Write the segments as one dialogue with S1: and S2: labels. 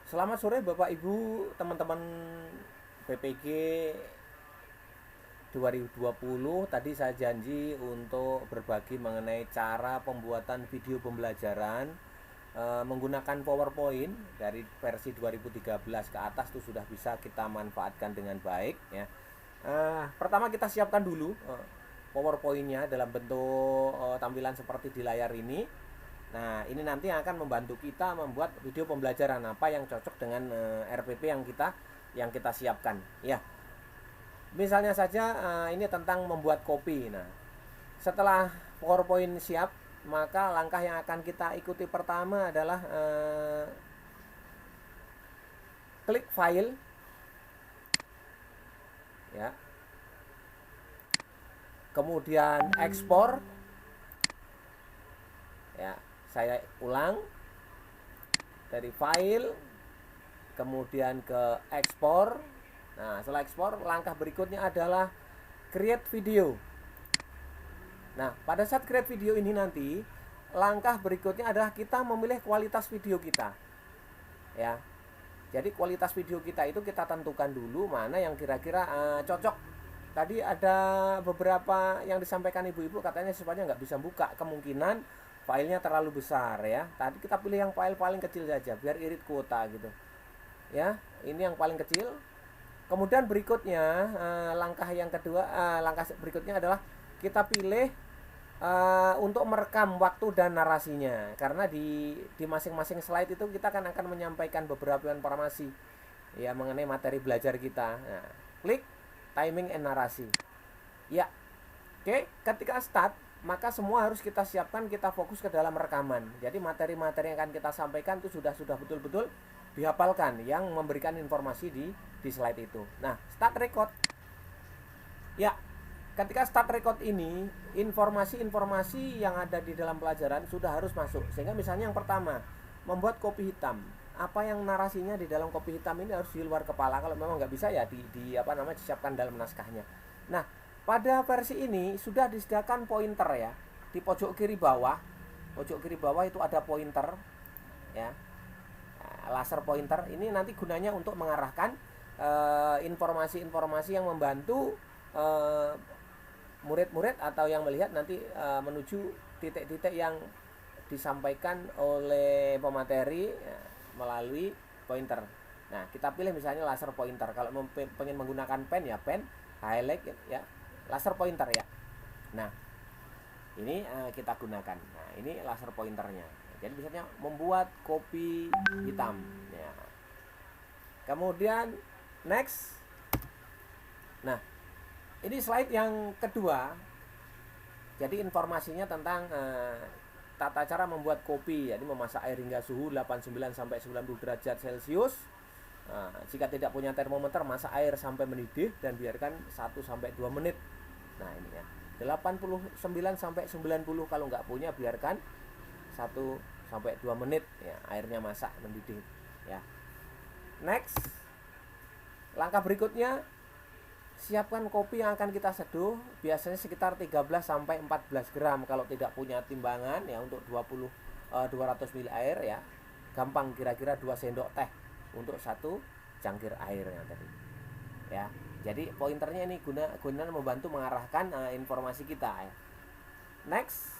S1: Selamat sore Bapak Ibu, teman-teman BPG 2020. Tadi saya janji untuk berbagi mengenai cara pembuatan video pembelajaran menggunakan PowerPoint dari versi 2013 ke atas itu sudah bisa kita manfaatkan dengan baik ya. Pertama kita siapkan dulu PowerPoint-nya dalam bentuk tampilan seperti di layar ini. Nah, ini nanti akan membantu kita membuat video pembelajaran apa yang cocok dengan RPP yang kita siapkan. Ya, misalnya saja ini tentang membuat kopi. Nah, setelah PowerPoint siap, maka langkah yang akan kita ikuti pertama adalah klik file, ya, kemudian ekspor. Ya, saya ulang dari file kemudian ke ekspor. Nah, setelah ekspor, langkah berikutnya adalah create video. Nah, pada saat create video ini nanti langkah berikutnya adalah kita memilih kualitas video kita. Ya. Jadi kualitas video kita itu kita tentukan dulu mana yang kira-kira cocok. Tadi ada beberapa yang disampaikan ibu-ibu katanya siswanya nggak bisa buka, kemungkinan filenya terlalu besar ya. Tadi kita pilih yang file paling kecil saja biar irit kuota gitu. Ya, ini yang paling kecil. Kemudian berikutnya langkah berikutnya adalah kita pilih untuk merekam waktu dan narasinya, karena di masing-masing slide itu kita akan menyampaikan beberapa informasi ya mengenai materi belajar kita. Nah, klik timing and narasi. Ya, oke, ketika start maka semua harus kita siapkan, kita fokus ke dalam rekaman. Jadi materi-materi yang akan kita sampaikan itu sudah betul-betul dihafalkan yang memberikan informasi di slide itu. Nah, start record. Ya, ketika start record ini, informasi-informasi yang ada di dalam pelajaran sudah harus masuk. Sehingga misalnya yang pertama, membuat kopi hitam. Apa yang narasinya di dalam kopi hitam ini harus di luar kepala. Kalau memang nggak bisa ya disiapkan dalam naskahnya. Nah, pada versi ini sudah disediakan pointer ya. Di pojok kiri bawah itu ada pointer ya. Laser pointer ini nanti gunanya untuk mengarahkan informasi-informasi yang membantu murid-murid atau yang melihat nanti menuju titik-titik yang disampaikan oleh pemateri ya, melalui pointer. Nah, kita pilih misalnya laser pointer. Kalau pengen menggunakan pen ya pen, highlight ya, laser pointer ya. Nah, ini kita gunakan. Nah, ini laser pointernya. Jadi misalnya membuat kopi hitam ya. Kemudian next. Nah, ini slide yang kedua. Jadi informasinya tentang tata cara membuat kopi. Jadi memasak air hingga suhu 89 sampai 90 derajat Celcius. Nah, jika tidak punya termometer, masak air sampai mendidih dan biarkan 1 sampai 2 menit. Nah, ini ya. 89 sampai 90, kalau nggak punya biarkan 1 sampai 2 menit ya, airnya masak mendidih ya. Next. Langkah berikutnya, siapkan kopi yang akan kita seduh, biasanya sekitar 13 sampai 14 gram kalau tidak punya timbangan ya. Untuk 200 ml air ya. Gampang, kira-kira 2 sendok teh untuk 1 cangkir airnya tadi. Ya. Jadi pointernya ini guna membantu mengarahkan informasi kita ya. Next.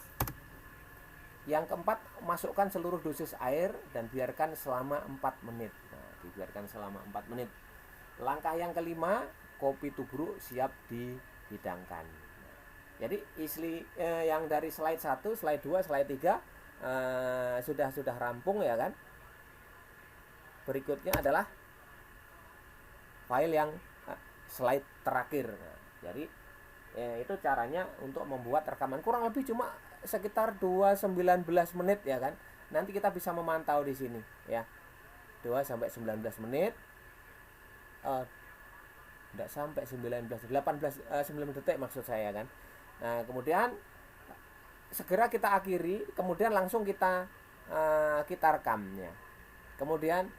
S1: Yang keempat, masukkan seluruh dosis air dan biarkan selama 4 menit. Nah, dibiarkan selama 4 menit. Langkah yang kelima, kopi tubruk siap dihidangkan. Nah, jadi yang dari slide 1, slide 2, slide 3 sudah rampung ya kan. Berikutnya adalah file yang slide terakhir. Nah, jadi itu caranya untuk membuat rekaman, kurang lebih cuma sekitar 2-19 menit ya kan. Nanti kita bisa memantau di sini ya. 2 sampai 19 menit. Enggak sampai 9 detik maksud saya kan. Nah, kemudian segera kita akhiri, kemudian langsung kita rekamnya. Kemudian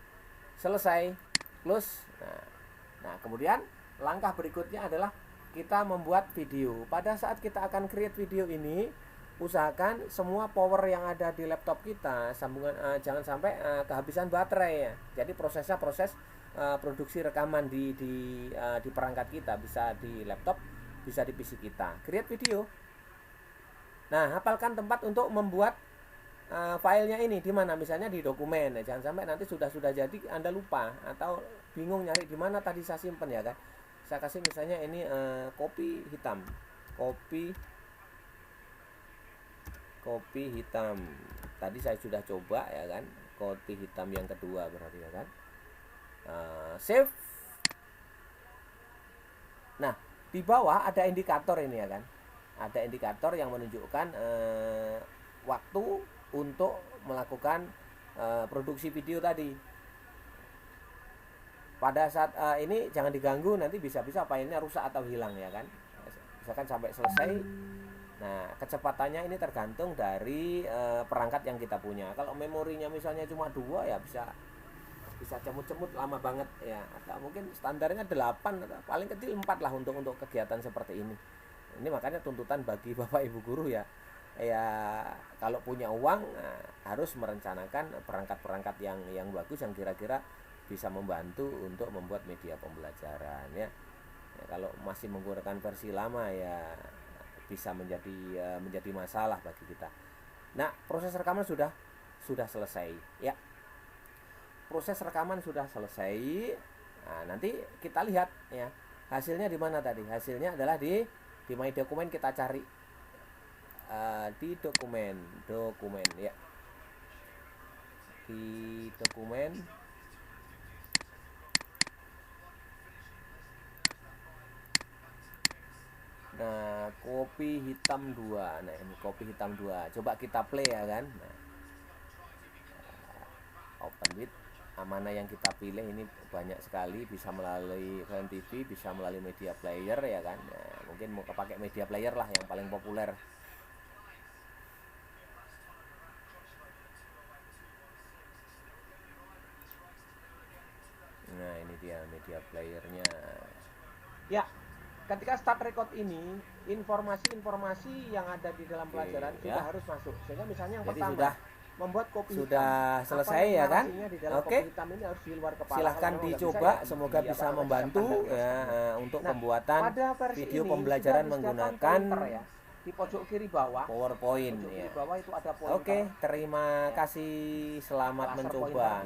S1: selesai, close. Nah, kemudian langkah berikutnya adalah kita membuat video. Pada saat kita akan create video ini, usahakan semua power yang ada di laptop kita sambungan jangan sampai kehabisan baterai ya. Jadi proses produksi rekaman di perangkat kita, bisa di laptop, bisa di PC kita. Create video. Nah, hafalkan tempat untuk membuat filenya ini di mana, misalnya di dokumen. Ya, jangan sampai nanti sudah jadi Anda lupa atau bingung nyari di mana tadi saya simpen ya kan. Saya kasih misalnya ini kopi hitam. Kopi hitam. Tadi saya sudah coba ya kan. Kopi hitam yang kedua berarti ya kan. Save. Nah, di bawah ada indikator ini ya kan. Ada indikator yang menunjukkan waktu untuk melakukan produksi video tadi. Pada saat ini jangan diganggu, nanti bisa-bisa filenya rusak atau hilang ya kan. Misalkan sampai selesai. Nah, kecepatannya ini tergantung dari perangkat yang kita punya. Kalau memorinya misalnya cuma 2 ya bisa cemut-cemut lama banget ya. Atau mungkin standarnya 8 atau paling kecil 4 lah untuk kegiatan seperti ini. Ini makanya tuntutan bagi Bapak Ibu guru ya. Ya kalau punya uang harus merencanakan perangkat-perangkat yang bagus yang kira-kira bisa membantu untuk membuat media pembelajaran ya. Kalau masih menggunakan versi lama ya bisa menjadi masalah bagi kita. Nah, proses rekaman sudah selesai ya. Proses rekaman sudah selesai. Nah, nanti kita lihat ya. Hasilnya di mana tadi? Hasilnya adalah di My Dokumen. Kita cari di dokumen ya. Di dokumen. Nah, kopi hitam 2. Nah, ini kopi hitam 2. Coba kita play ya kan. Nah, open with. Mana yang kita pilih ini banyak sekali, bisa melalui Film TV, bisa melalui media player ya kan. Nah, mungkin mau pakai media player lah yang paling populer. Nah, ini dia media playernya. Ya, ketika start record ini, informasi-informasi yang ada di dalam pelajaran sudah harus masuk. Sehingga misalnya yang pertama sudah membuat kopi
S2: sudah
S1: hitam.
S2: Selesai ya kan.
S1: Oke. Ini harus di luar kepala.
S2: Silahkan dicoba, semoga bisa membantu ya untuk pembuatan video pembelajaran menggunakan
S1: ya. Di pojok kiri bawah
S2: PowerPoint
S1: pojok
S2: ya.
S1: kiri bawah itu ada pointer.
S2: Oke, terima kasih, selamat mencoba.